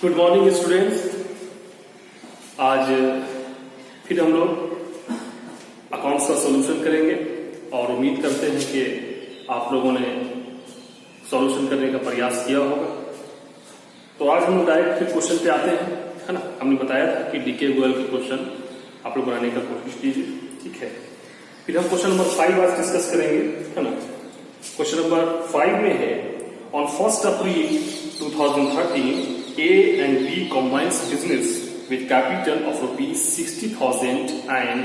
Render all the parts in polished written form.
Good morning students. आज फिर हम लोग अकाउंट्स का सॉल्यूशन करेंगे और उम्मीद करते हैं कि आप लोगों ने सॉल्यूशन करने का प्रयास किया होगा। तो आज हम डायरेक्ट फिर क्वेश्चन पे आते हैं, है ना। हमने बताया था कि डीके गूगल के क्वेश्चन आप लोग बनाने का कोशिश कीजिए, ठीक है। फिर हम क्वेश्चन नंबर 5 आज डिस्कस करेंगे, है ना। क्वेश्चन नंबर 5 में है on 1 April 2013 A and B combines business with capital of rupees 60,000 and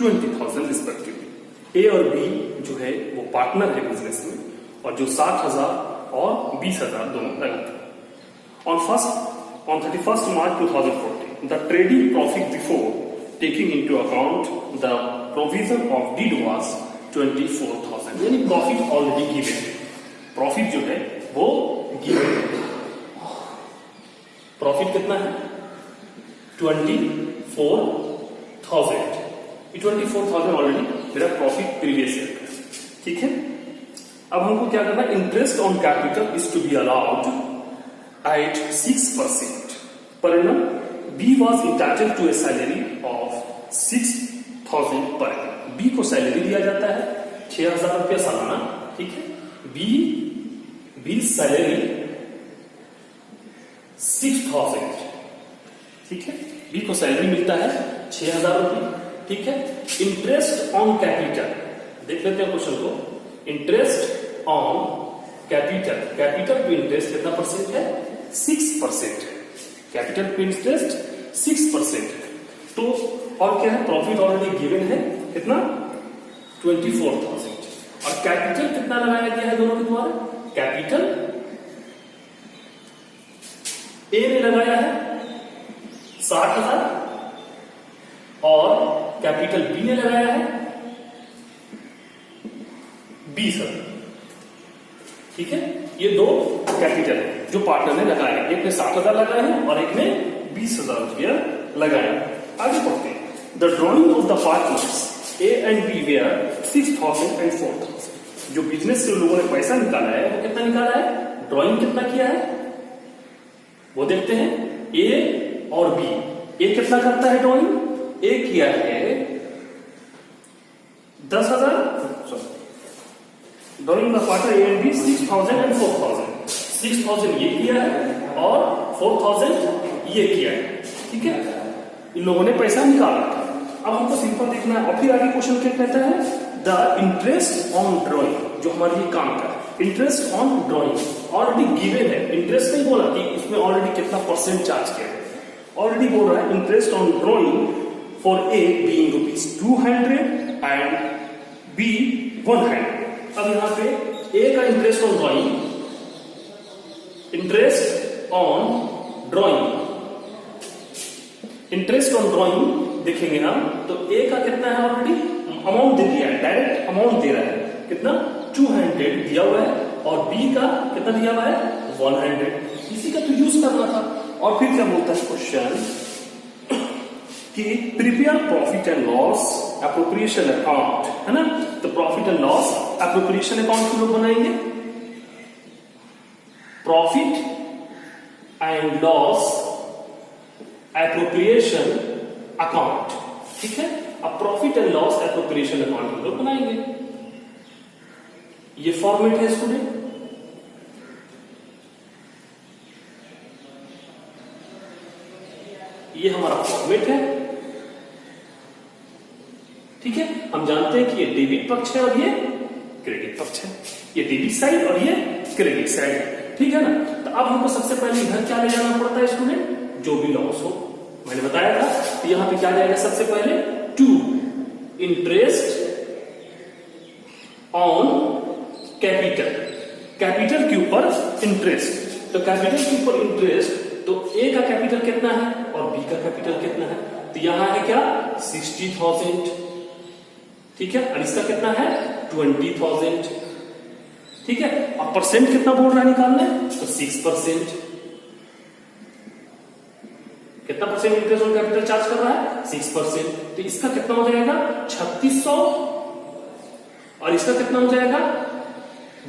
20,000 respectively। A और B जो है वो पार्टनर है बिजनेस में, और जो 60,000 और 20,000 दोनों लगाते हैं। On 31st March 2014 the trading profit before taking into account the provision of deed was 24,000। यानी प्रॉफिट ऑलरेडी गिवन है, प्रॉफिट जो है वो गिवन है। प्रॉफिट कितना है? 24,000। 24,000 ऑलरेडी मेरा प्रॉफिट प्रीवियस ईयर का, ठीक है। अब हमको क्या करना है? Interest on capital is to be allowed at 6%। Per annum B was entitled to a salary of 6,000 per annum. B को सैलरी दिया जाता है 6,000 रुपया सालाना, ठीक है। बी सैलरी 6,000, ठीक है। बी को सैलरी मिलता है 6,000 रुपये, ठीक है। इंटरेस्ट ऑन कैपिटल देख लेते हैं क्वेश्चन को। Interest on capital, capital to interest कितना परसेंट है? 6% है। कैपिटल टू इंटरेस्ट 6% है। तो और क्या है? प्रॉफिट ऑलरेडी गिवन है कितना? 24,000। और कैपिटल कितना लगाया गया है दोनों के द्वारा? कैपिटल ए ने लगाया है 60,000 और कैपिटल बी ने लगाया है 20,000, ठीक है। ये दो कैपिटल है जो पार्टनर ने लगाया, एक ने 60,000 लगाया है और एक ने 20,000 रुपया लगाया। आगे बढ़ते हैं। The drawing of the partners A and B were 6,000 and 4,000। जो बिजनेस से लोगों ने पैसा निकाला है वो कितना निकाला है? ड्रॉइंग कितना किया है वो देखते हैं। ए और बी, ए कितना करता है ड्रॉइंग? ए किया है 10,000। ड्रॉइंग का partner A and B 6,000 and 4,000। 6,000 ये किया है और 4,000 ये किया है, ठीक है। इन लोगों ने पैसा निकाला। अब हमको सिंपल देखना है। और फिर आगे क्वेश्चन क्या कहता है? द इंटरेस्ट ऑन ड्रॉइंग, जो हमारे लिए काम का interest on drawing already given है। इंटरेस्ट नहीं बोला कि इसमें ऑलरेडी कितना परसेंट चार्ज किया है, ऑलरेडी बोल रहा है interest on drawing for A being rupees 200 and B 100। अब यहां पे ए का interest on drawing, interest on drawing, interest on drawing देखेंगे हम तो ए का कितना है? ऑलरेडी अमाउंट दे दिया है, डायरेक्ट अमाउंट दे रहा है कितना? 200 दिया हुआ है। और बी का कितना दिया हुआ है? 100। इसी का तो यूज करना था। और फिर क्या बोलता है क्वेश्चन कि prepare profit and loss appropriation account, है ना। तो profit and loss appropriation account हम लोग बनाएंगे। Profit and loss appropriation account, ठीक है। अब profit and loss appropriation account हम लोग बनाएंगे। ये फॉर्मेट है स्टूडेंट। ये हमारा फॉर्मेट है, ठीक है। हम जानते हैं कि ये डेबिट पक्ष है और ये क्रेडिट पक्ष है। ये डेबिट साइड और ये क्रेडिट साइड है, ठीक है ना। तो अब हमको सबसे पहले इधर क्या ले जाना पड़ता है स्टूडेंट? जो भी लॉस हो, मैंने बताया था। तो यहां पे क्या जाएगा सबसे पहले? To interest on capital, capital के ऊपर इंटरेस्ट। तो कैपिटल के ऊपर इंटरेस्ट, तो ए का कैपिटल कितना है और बी का कैपिटल कितना है? तो यहां है क्या? 60,000, ठीक है। और इसका कितना है? 20,000, ठीक है। अब परसेंट कितना बोल रहा है निकालने? तो 6%। कितना percent interest on capital charge कर रहा है? 6%। तो इसका कितना हो जाएगा? 3,600। और इसका कितना हो जाएगा?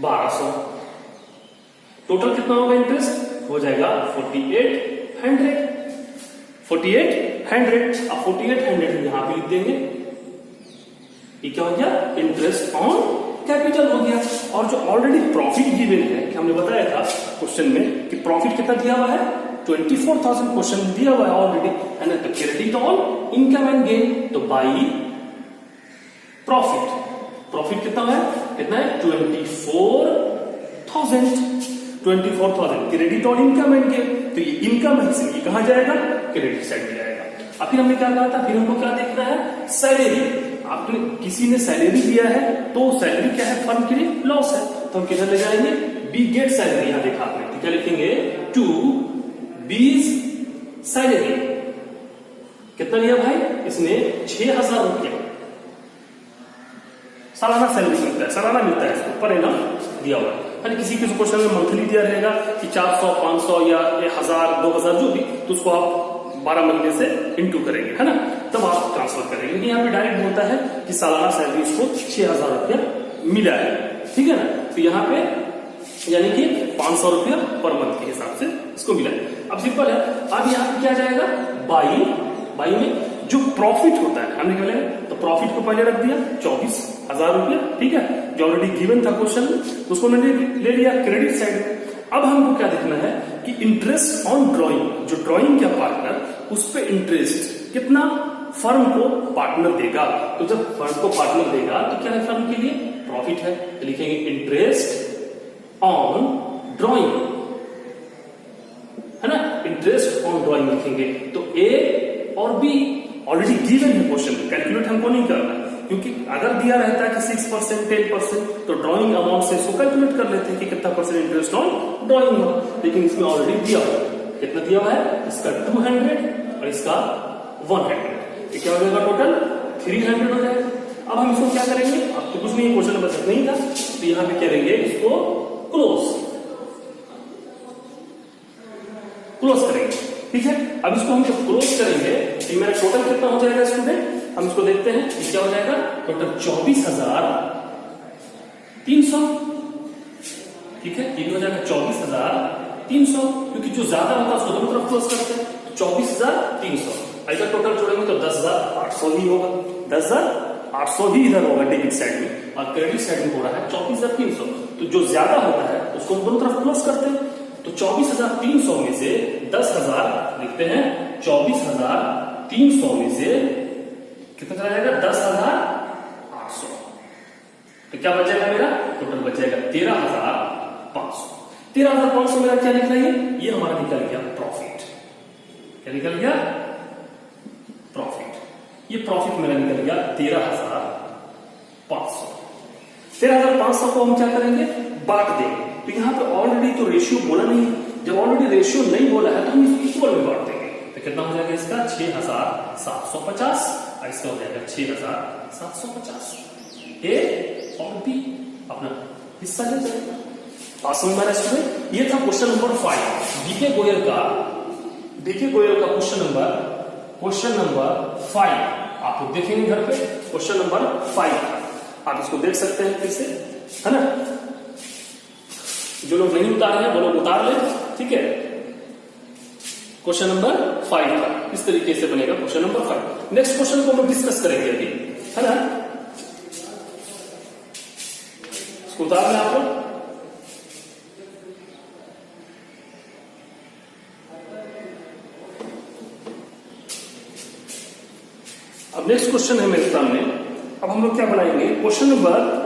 1,200। टोटल कितना होगा इंटरेस्ट? हो जाएगा 4800। 4800, अब 4800 यहां पे लिख देंगे। ये क्या हो गया? इंटरेस्ट ऑन कैपिटल हो गया। और जो ऑलरेडी प्रॉफिट गिवन है कि हमने बताया था क्वेश्चन में कि प्रॉफिट कितना दिया हुआ है 24,000 क्वेश्चन में दिया हुआ है ऑलरेडी, है ना। तो credit on income and gain, तो बाई प्रॉफिट। प्रॉफिट कितना है? कितना है? 24,000 credit on income and gain. तो ये इनकम है, इसलिए कहां जाएगा? क्रेडिट साइड में जाएगा। अब फिर हमने क्या कहा था? फिर हमको क्या देखना है? सैलरी। आपने किसी ने सैलरी दिया है तो सैलरी क्या है? फर्म के लिए लॉस है, तो हम किधर ले जाएंगे? B get salary. यहां देखा आपने, तो क्या लिखेंगे? टू बीज सैलरी। कितना लिया भाई? इसने 6,000 रुपया सालाना सैलरी मिलता है, सालाना मिलता है इसको, पर इनाम दिया हुआ है। किसी के क्वेश्चन में मंथली दिया रहेगा कि 400, 500 या 1000, 2000 जो भी, तो उसको आप 12 महीने से इंटू करेंगे, है ना, तब आप ट्रांसफर करेंगे। लेकिन यहाँ पे डायरेक्ट बोलता है कि सालाना सैलरी इसको 6,000 रुपया मिला है, ठीक है ना। तो यहाँ पे यानी कि 500 रुपया पर मंथ के हिसाब से इसको मिला है। अब सिंपल है। अब यहाँ पे क्या जाएगा? बाई में जो प्रॉफिट होता है हमने क्या लिया? तो प्रॉफिट को पहले रख दिया 24,000 रुपया, ठीक है, जो ऑलरेडी गिवन था क्वेश्चन में, उसको मैंने ले लिया क्रेडिट साइड में। अब हमको क्या देखना है कि इंटरेस्ट ऑन ड्रॉइंग, जो ड्रॉइंग का पार्टनर, उस पे इंटरेस्ट कितना फर्म को पार्टनर देगा। तो जब फर्म को पार्टनर देगा तो क्या है? फर्म के लिए प्रॉफिट है, तो लिखेंगे इंटरेस्ट ऑन ड्रॉइंग, है ना। इंटरेस्ट ऑन ड्रॉइंग लिखेंगे। तो ए और बी ऑलरेडी गिवन है क्वेश्चन में, कैलकुलेट हमको नहीं करना, क्योंकि अगर दिया रहता है कि 6%, 10%, तो ड्रॉइंग अमाउंट से इसको कैलकुलेट कर लेते हैं कि कितना परसेंट इंटरेस्ट ऑन ड्रॉइंग हो। लेकिन इसमें ऑलरेडी दिया हुआ है, कितना दिया हुआ है? इसका 200 और इसका 100। ये क्या हो जाएगा? टोटल 300 हो जाएगा। अब हम इसको क्या करेंगे? अब तो कुछ नहीं, क्वेश्चन नंबर तक नहीं था, तो यहां पे करेंगे इसको क्लोज करेंगे, ठीक है। अब इसको हम जब क्लोज करेंगे तो मेरा टोटल कितना हो जाएगा स्टूडेंट? हम इसको देखते हैं, क्या हो जाएगा? टोटल 24,300, ठीक है। ये हो जाएगा 24,300, क्योंकि जो ज्यादा होता है उसको दोनों तरफ क्लोज करते हैं, तो 24,300। अगर टोटल जोड़ेंगे तो 10,800 ही होगा, 10,800 ही इधर होगा डेबिट साइड में, और क्रेडिट साइड में हो रहा है 24,300। तो जो ज्यादा होता है उसको हम दोनों तरफ क्लोज करते हैं। तो 24,300 में से 10,000 लिखते हैं, 24,300 में से कितना चला जाएगा? 10,800। तो क्या बच जाएगा मेरा? टोटल बच जाएगा 13,500। 13,500 मेरा क्या निकला? ये हमारा निकल गया प्रॉफिट। क्या निकल गया? प्रॉफिट। ये प्रॉफिट मेरा निकल गया 13,500। 13,500 को हम क्या करेंगे? बांट देंगे। तो यहां पे ऑलरेडी तो रेशियो बोला नहीं, जब ऑलरेडी रेशियो नहीं बोला है तो हम इसको इक्वल में बांट देंगे। तो कितना हो जाएगा इसका? 6,750, और इसका हो जाएगा 6,750। ए और बी अपना हिस्सा ले जाएगा। पास में हमारा स्टूडेंट, ये था क्वेश्चन नंबर 5 डीके गोयल का क्वेश्चन नंबर 5। आप लोग देखेंगे घर पे क्वेश्चन नंबर 5, आप इसको देख सकते हैं फिर से, है ना। जो लोग नहीं उतारे हैं वो लोग उतार ले, ठीक है। क्वेश्चन नंबर 5 का इस तरीके से बनेगा क्वेश्चन नंबर 5। नेक्स्ट क्वेश्चन को हम डिस्कस करेंगे अभी, है ना। इसको उतार लें आप लोग। अब नेक्स्ट क्वेश्चन है मेरे सामने। अब हम लोग क्या बनाएंगे? क्वेश्चन नंबर,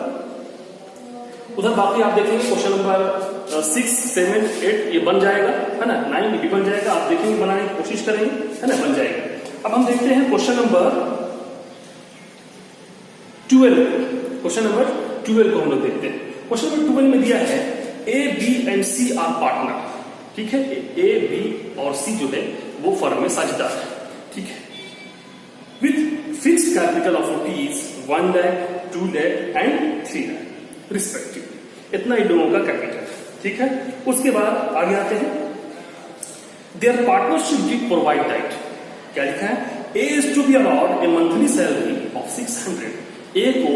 उधर बाकी आप देखेंगे क्वेश्चन नंबर 6, 7, 8 ये बन जाएगा, है ना। 9 भी बन जाएगा, आप देखेंगे, बनाने की कोशिश करेंगे, है ना, बन जाएगा। अब हम देखते हैं क्वेश्चन नंबर 12। क्वेश्चन नंबर 12 को हम लोग देखते हैं। क्वेश्चन नंबर 12 में दिया है A, B and C are partner, ठीक है। ए, बी और सी जो है वो फर्म में साझेदार है, ठीक है, with fixed capital of rupees 1 lakh, 2 lakh and 3 lakh respective. इतना इन लोगों का कैपिटल, ठीक है। उसके बाद आगे आते हैं, their partnership did provide that, क्या लिखा है? A is to be allowed a monthly salary of 600, A को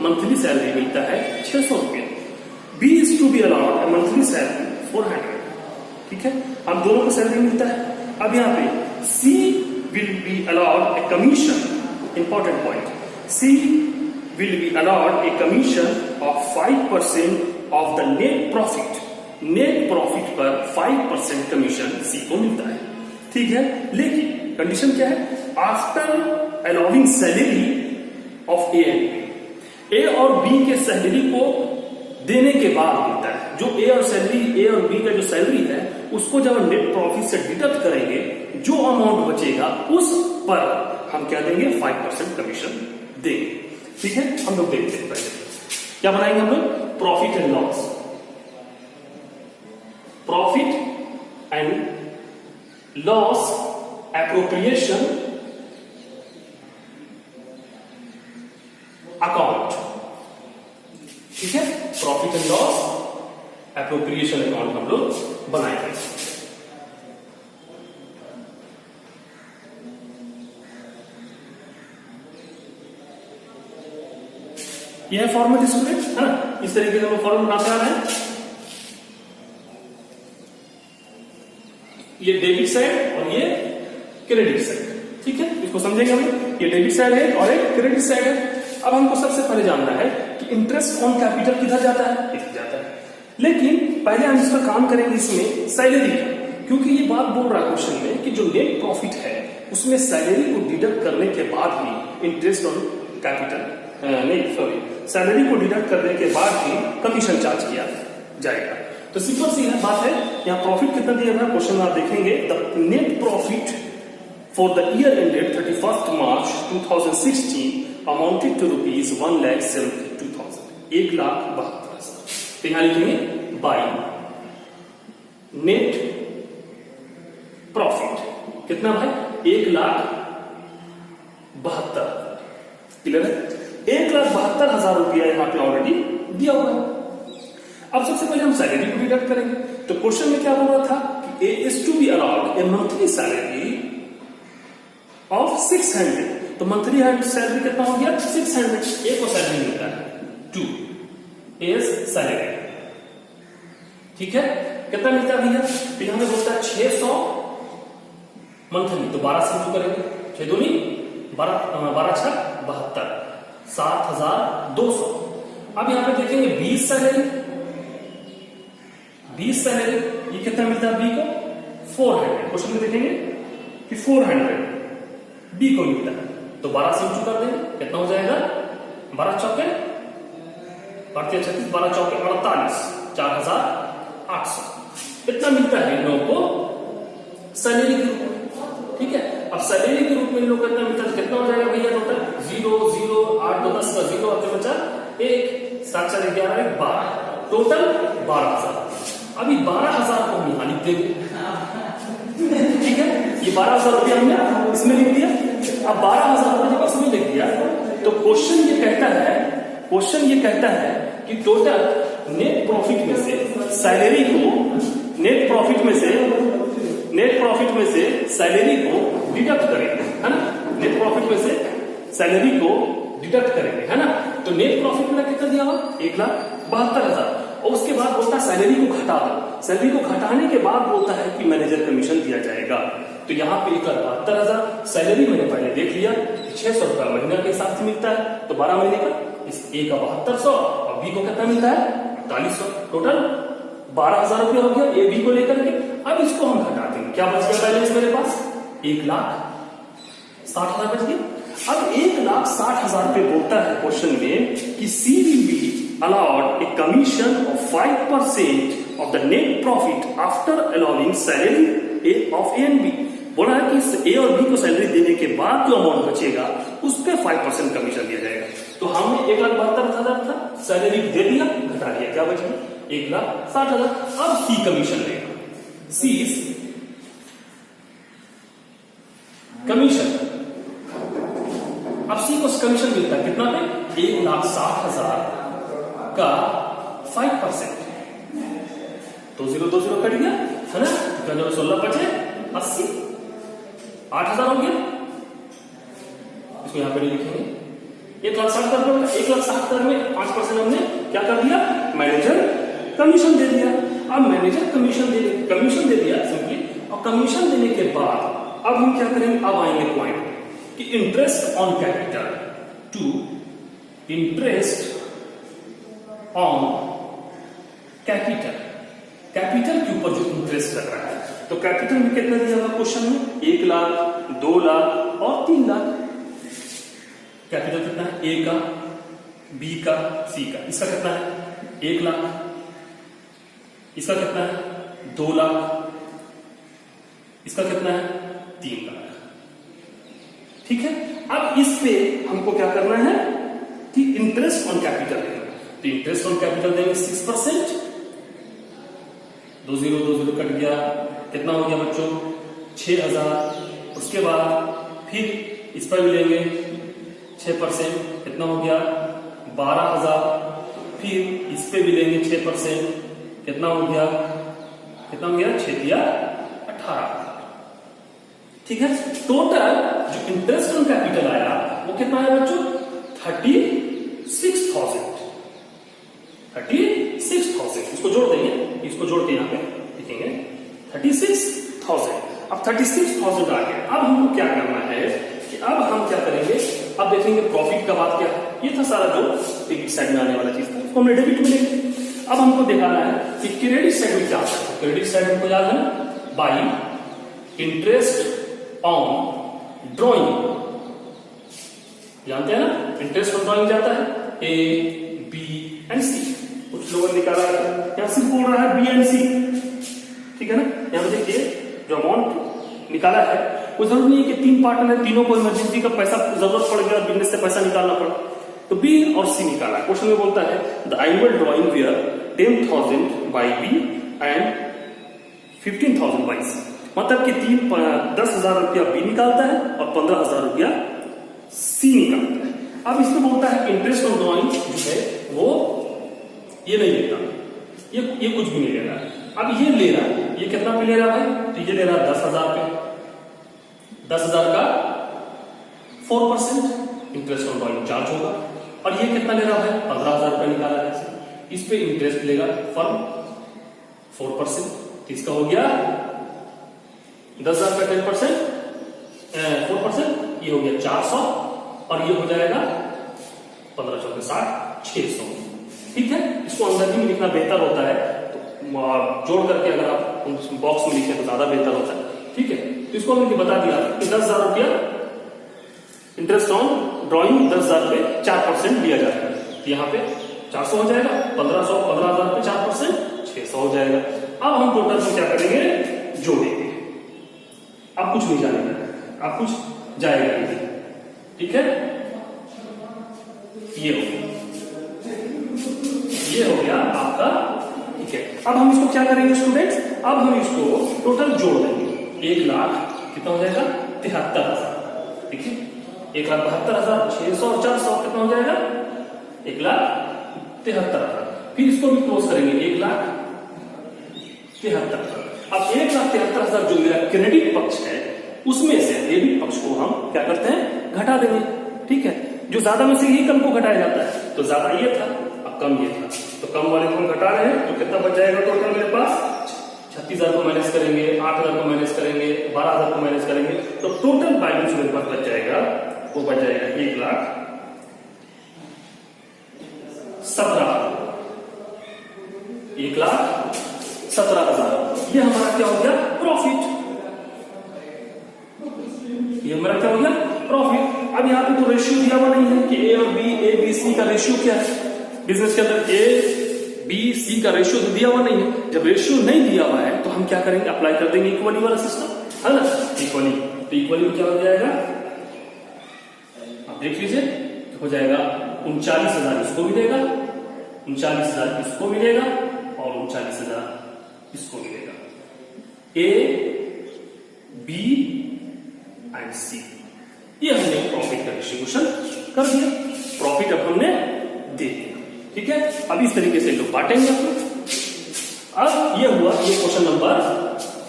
मंथली सैलरी मिलता है 600 रुपया। B is to be allowed a monthly salary 400, ठीक है, हम दोनों को सैलरी मिलता है। अब यहाँ पे C will be allowed a commission, important point, C will be allowed a commission of 5% of the net profit, net profit पर 5% कमीशन सी को मिलता है, ठीक है। लेकिन कंडीशन क्या है, after allowing salary of A and B, A और बी के सैलरी को देने के बाद मिलता है। जो ए और बी का जो सैलरी है उसको जब नेट प्रॉफिट से डिडक्ट करेंगे, जो अमाउंट बचेगा उस पर हम क्या देंगे, 5% कमीशन देंगे, ठीक है। हम लोग देखते हैं पहले क्या बनाएंगे हम लोग, profit and loss, profit and loss appropriation account, ठीक है। Profit and loss appropriation account हम लोग बनाएंगे। यह फॉर्मेट स्टूडेंट है ना, इस तरीके से हम लोग फॉर्मेट बनाते आ रहे हैं। ये डेबिट साइड और ये क्रेडिट साइड, ठीक है, इसको समझेंगे हम। ये डेबिट साइड है और एक क्रेडिट साइड है। अब हमको सबसे पहले जानना है कि इंटरेस्ट ऑन कैपिटल किधर जाता है, इधर जाता है। लेकिन पहले हम इसका काम करेंगे इसमें सैलरी का, क्योंकि ये बात बोल रहा है क्वेश्चन में कि जो नेट प्रॉफिट है उसमें सैलरी को डिडक्ट करने के बाद ही इंटरेस्ट ऑन कैपिटल सैलरी को डिडक्ट करने के बाद ही कमीशन चार्ज किया जाएगा। तो सिंपल सी बात है, यहाँ प्रॉफिट कितना दिया था, क्वेश्चन आप देखेंगे, the net profit for the year ended 31 March 2016 amounted to rupees 1,72,000, 1,72,000। तो यहां लिखेंगे बाई नेट प्रॉफिट कितना भाई, 1,72,000, क्लियर है। 1,72,000 रुपया यहाँ पे ऑलरेडी दिया हुआ है। अब सबसे पहले हम सैलरी को डिडक्ट करेंगे। तो क्वेश्चन में क्या बोल रहा था कि A is to be allowed a monthly salary of 600, तो मंथली सैलरी कितना हो गया, 600। ए को सैलरी मिलता है 2 इज सैलरी, ठीक है। कितना मिलता है भैया, तो यहां पे बोलता है 600 मंथली, तो 12 से शुरू करेंगे, 6 दूनी 12 6 72, 7,200। अब यहां पे देखेंगे 20 सैलरी, 20 सैलरी, ये कितना मिलता है बी को, 400। क्वेश्चन में देखेंगे कि 400 बी को मिलता है, तो 12 से इंटू कर देंगे, कितना हो जाएगा, 12 चौके 36, 12 चौके 48, 4,800। इतना मिलता है इन लोगों को सैलरी के रूप में, ठीक है। अब सैलरी के रूप में इन लोग कितना मिलता है, कितना हो जाएगा भैया, टोटल 0 0 8 2 10 का 0 आपके बचा 1 7 4 11 12, टोटल 12,000। अभी 12,000 को हम यहां लिख देंगे, ठीक है। ये 12,000 रुपया हमने इसमें लिख दिया। अब 12,000 रुपये जब इसमें लिख दिया तो क्वेश्चन ये कहता है कि टोटल नेट प्रॉफिट में से सैलरी को, नेट प्रॉफिट में से सैलरी को डिडक्ट करेंगे, है ना। नेट प्रॉफिट में से सैलरी को डिडक्ट करेंगे, है ना। तो नेट प्रॉफिट में कितना दिया हुआ, 1,72,000। और उसके बाद बोलता है सैलरी को घटा दो। सैलरी को घटाने के बाद बोलता है कि मैनेजर कमीशन दिया जाएगा। तो यहाँ पे 1,72,000 सैलरी मैंने पहले देख लिया, 600 रुपया महीना के हिसाब से मिलता है, तो 12 महीने का, इस ए का 7200 और बी को कितना मिलता है, 4800। टोटल 12,000 रुपया हो गया ए बी को लेकर के। अब इसको हम घटा देंगे, क्या बच गया बैलेंस मेरे पास, 1,60,000 बच गया। अब 1,60,000 रुपये बोलता है क्वेश्चन में कि C will be allowed a commission of 5% of the net profit after allowing salary of A and B। बोला है कि ए और बी को सैलरी देने के बाद जो अमाउंट बचेगा उस पर 5% कमीशन दिया जाएगा। तो हमने 1,72,000 था, सैलरी दे दिया, घटा दिया, क्या बच गया, 1,60,000। अब सी कमीशन लेगा, सी इज कमीशन। अब सी को कमीशन मिलता है कितना पे, 1,60,000 का 5%, तो 0 2 0 कट गया, है ना। 16 बचे 80, 8,000 हो गया। इसको यहां पे लिखेंगे 1,60,000, 1,60,000 में 5% हमने क्या कर दिया, मैनेजर कमीशन दे दिया। अब मैनेजर कमीशन कमीशन दे दिया सिंपली, और कमीशन देने के बाद अब हम क्या करेंगे, अब आएंगे पॉइंट कि interest on capital to interest on capital, capital के ऊपर जो इंटरेस्ट लग रहा है, तो कैपिटल में कितना दिया हुआ क्वेश्चन में, 1 लाख, 2 लाख और 3 लाख। कैपिटल कितना है, ए का, बी का, सी का। इसका कितना है, 1 लाख, इसका कितना है, 2 लाख, इसका कितना है, 3 लाख। ठीक है, अब इस पे हमको क्या करना है कि इंटरेस्ट ऑन कैपिटल लेना। तो इंटरेस्ट ऑन कैपिटल देंगे 6%, 2 0 कट गया, कितना हो गया बच्चों, 6000। उसके बाद फिर इस पर भी लेंगे 6%, कितना हो गया, 12000। फिर इस पे भी लेंगे 6%, कितना हो गया, कितना हो गया, 6 दिया 18। ठीक है, टोटल जो इंटरेस्ट ऑन कैपिटल आया वो कितना आया बच्चों, 36,000। 36,000 इसको जोड़ देंगे, इसको जोड़ के यहाँ पे लिखेंगे 36,000। अब 36,000 आ गया। अब हमको क्या करना है कि अब हम क्या करेंगे, अब देखेंगे प्रॉफिट का बात क्या है। ये था सारा जो डेबिट साइड में आने वाला चीज था, उसको हमने डेबिट में लेंगे। अब हमको दिखाना है कि क्रेडिट साइड में क्या आता है। क्रेडिट साइड हमको याद है ना, बाई इंटरेस्ट ऑन ड्रॉइंग, जानते हैं ना, इंटरेस्ट ऑन ड्रॉइंग जाता है ए, बी एंड सी। कुछ लोगों ने निकाला है, यहां सिर्फ बोल रहा है बी एंड सी, ठीक है ना। यहां पे देखिए जो अमाउंट निकाला है वो जरूरी नहीं है कि 3 पार्टनर है, तीनों को इमरजेंसी का पैसा जरूरत पड़ गया, बिजनेस से पैसा निकालना पड़ा, तो बी और सी निकाला। क्वेश्चन में बोलता है the annual drawing were 10,000 by B and 15,000 by C. मतलब कि 10,000 रुपया बी निकालता है और 15,000 रुपया सी निकालता है। अब इसमें बोलता है इंटरेस्ट ऑन ड्रॉइंग जो है वो ये नहीं लेता, ये कुछ भी नहीं ले रहा है। अब ये ले रहा है, ये कितना पे ले रहा है, तो ये ले रहा है 10,000 पे, 10,000 का 4% इंटरेस्ट ऑन ड्रॉइंग चार्ज होगा। और ये कितना ले रहा है, 15,000 रुपए निकाला है, इस पे इंटरेस्ट लेगा फर्म 4%, इसका हो गया 10,000 का 10%, 4%, ये हो गया 400, और ये हो जाएगा 1500 के साथ 600। ठीक है, इसको अंदर ही लिखना बेहतर होता है, तो जोड़ करके अगर आप बॉक्स में लिखें तो ज्यादा बेहतर होता है। ठीक है, तो इसको हमने बता दिया कि 10,000 रुपया इंटरेस्ट ऑन ड्रॉइंग 10,000 पे 4% दिया जाता है। यहाँ पे 400 हो जाएगा, 15,000 पे 4%, 600 हो जाएगा। अब हम टोटल में क्या करेंगे, जोड़ेंगे। अब कुछ नहीं जानेगा, अब कुछ जाएगा नहीं। ठीक है, ये हो गया आपका। ठीक है, अब हम इसको क्या करेंगे स्टूडेंट्स, अब हम इसको टोटल जोड़ देंगे। 1 लाख कितना हो जाएगा, 73,000। ठीक है, 1,72,000, 600 और 400 कितना हो जाएगा, 1,73,000। फिर इसको भी क्लोज करेंगे, 1,73,000। अब 1,73,000 जो मेरा क्रेडिट पक्ष है उसमें से डेबिट पक्ष को हम क्या करते हैं, घटा देंगे। ठीक है, जो ज्यादा में से ही कम को घटाया जाता है, तो ज्यादा ये था, अब कम ये था, तो कम वाले को हम घटा रहे हैं, तो कितना बच जाएगा टोटल मेरे पास, 36,000 को माइनस करेंगे, 8,000 को माइनस करेंगे, 12,000 को माइनस करेंगे, तो टोटल बैलेंस मेरे पास बच जाएगा, वो बच जाएगा 1,17,000। ये हमारा क्या हो गया, प्रॉफिट। ये हमारा क्या हो गया, प्रॉफिट। अब यहाँ पे तो रेशियो दिया हुआ नहीं है कि ए और बी, ए बी सी का रेशियो क्या है। बिजनेस के अंदर ए बी सी का रेशियो तो दिया हुआ नहीं है। जब रेशियो नहीं दिया हुआ है तो हम क्या करेंगे, अप्लाई कर देंगे इक्वली वाला सिस्टम, है ना, इक्वली। तो इक्वली क्या हो जाएगा, आप देख लीजिए, हो जाएगा 39,000 इसको मिलेगा, 39,000 इसको मिलेगा और 39,000 इसको मिलेगा। ए बी एंड सी, ये हमने प्रॉफिट का डिस्ट्रीब्यूशन कर दिया, प्रॉफिट अब हमने दे दिया। ठीक है, अब इस तरीके से लोग बांटेंगे। अब ये हुआ, ये क्वेश्चन नंबर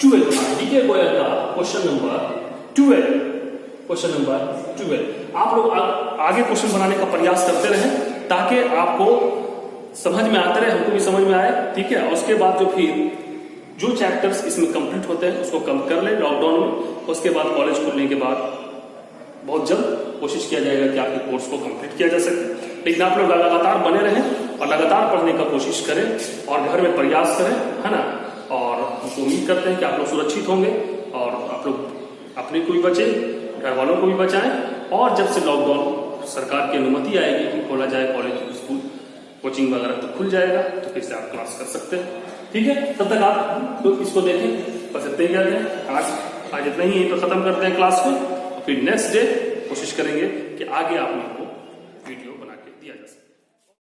12 था, डीके गोयल का क्वेश्चन नंबर 12। क्वेश्चन नंबर 12 आप लोग आगे क्वेश्चन बनाने का प्रयास करते रहे ताकि आपको समझ में आते रहे, हमको भी समझ में आए। ठीक है, उसके बाद जो फिर जो चैप्टर्स इसमें कंप्लीट होते हैं उसको कम कर लें लॉकडाउन में। उसके बाद कॉलेज खुलने के बाद बहुत जल्द कोशिश किया जाएगा कि आपके कोर्स को कंप्लीट किया जा सके। लेकिन आप लोग लगातार बने रहें और लगातार पढ़ने का कोशिश करें और घर में प्रयास करें, है ना। और हम उम्मीद करते हैं कि आप लोग सुरक्षित होंगे और आप लोग अपने को भी बचे, घर वालों को भी बचाएं। और जब से लॉकडाउन सरकार की अनुमति आएगी कि खोला जाए कॉलेज, स्कूल, कोचिंग वगैरह तो खुल जाएगा, तो फिर से आप क्लास कर सकते हैं। ठीक है, तब तक आप लोग इसको देखें। बस इतना ही याद है, आज इतना ही तो खत्म करते हैं क्लास को। फिर नेक्स्ट डे कोशिश करेंगे कि आगे आप लोग